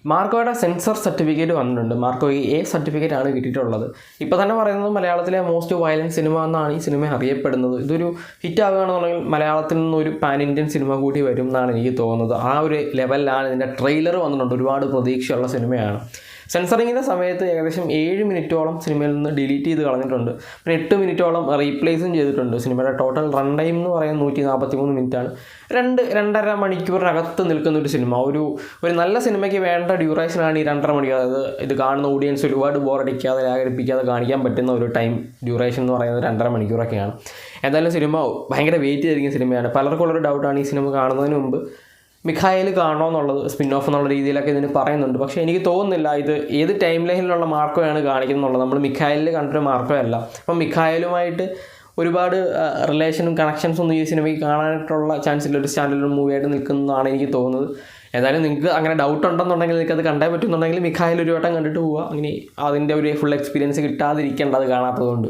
മാർക്കോയുടെ sensor certificate വന്നിട്ടുണ്ട്. മാർക്കോയ്ക്ക് A certificate ആണ് കിട്ടിയിട്ടുള്ളത്. ഇപ്പോൾ തന്നെ പറയുന്നത് മലയാളത്തിലെ മോസ്റ്റ് വയലൻറ്റ് സിനിമ എന്നാണ് ഈ സിനിമ അറിയപ്പെടുന്നത്. ഇതൊരു ഹിറ്റ് ആവുകയാണെന്നുണ്ടെങ്കിൽ മലയാളത്തിൽ നിന്നൊരു പാൻ ഇന്ത്യൻ സിനിമ കൂടി വരും എന്നാണ് എനിക്ക് തോന്നുന്നത്. ആ ഒരു ലെവലിലാണ് ഇതിൻ്റെ ട്രെയിലർ വന്നിട്ടുണ്ട്. ഒരുപാട് പ്രതീക്ഷയുള്ള സിനിമയാണ്. സെൻസറിങ്ങിൻ്റെ സമയത്ത് ഏകദേശം 7 മിനിറ്റോളം സിനിമയിൽ നിന്ന് ഡിലീറ്റ് ചെയ്ത് കളഞ്ഞിട്ടുണ്ട്. പിന്നെ 8 മിനിറ്റോളം റീപ്ലേസും ചെയ്തിട്ടുണ്ട്. സിനിമയുടെ ടോട്ടൽ റൺ ടൈം എന്ന് പറയുന്നത് 143 മിനിറ്റാണ്. 2-2.5 മണിക്കൂറിനകത്ത് നിൽക്കുന്ന ഒരു സിനിമ. ഒരു നല്ല സിനിമയ്ക്ക് വേണ്ട ഡ്യൂറേഷനാണ് ഈ 2.5 മണിക്കൂർ. അതായത് ഇത് കാണുന്ന ഓഡിയൻസ് ഒരുപാട് ബോറടിക്കാതെ ലാഗടിപ്പിക്കാതെ കാണിക്കാൻ പറ്റുന്ന ഒരു ടൈം ഡ്യൂറേഷൻ എന്ന് പറയുന്നത് 2.5 മണിക്കൂറൊക്കെയാണ്. എന്തായാലും സിനിമ ഭയങ്കര വെയിറ്റ് ചെയ്തിരിക്കുന്ന സിനിമയാണ്. പലർക്കുള്ളൊരു ഡൗട്ടാണ് ഈ സിനിമ കാണുന്നതിന് മുമ്പ് മിഖായേൽ കാണണോ എന്നുള്ളത്. സ്പിൻ ഓഫ് എന്നുള്ള രീതിയിലൊക്കെ ഇതിന് പറയുന്നുണ്ട്. പക്ഷേ എനിക്ക് തോന്നുന്നില്ല ഇത് ഏത് ടൈം ലൈനിലുള്ള മാർക്കോയാണ് കാണിക്കുന്നുള്ളത്. നമ്മൾ മിഖായേലിൽ കണ്ടൊരു മാർക്കോ അല്ല. അപ്പം മിഖായേലുമായിട്ട് ഒരുപാട് റിലേഷനും കണക്ഷൻസും ഒന്നും ഈ സിനിമയ്ക്ക് കാണാനായിട്ടുള്ള ചാൻസ് ഇല്ല. ഒരു സ്റ്റാൻഡേർഡ് മൂവിയായിട്ട് നിൽക്കുന്നതാണ് എനിക്ക് തോന്നുന്നത്. ഏതായാലും നിങ്ങൾക്ക് അങ്ങനെ ഡൗട്ട് ഉണ്ടെന്നുണ്ടെങ്കിൽ നിങ്ങൾക്ക് അത് കണ്ടേ പറ്റുന്നുണ്ടെങ്കിൽ മിഖായേൽ ഒരു വട്ടം കണ്ടിട്ട് പോവുക. അങ്ങനെ അതിൻ്റെ ഒരു ഫുൾ എക്സ്പീരിയൻസ് കിട്ടാതിരിക്കേണ്ട അത് കാണാത്തതുകൊണ്ട്.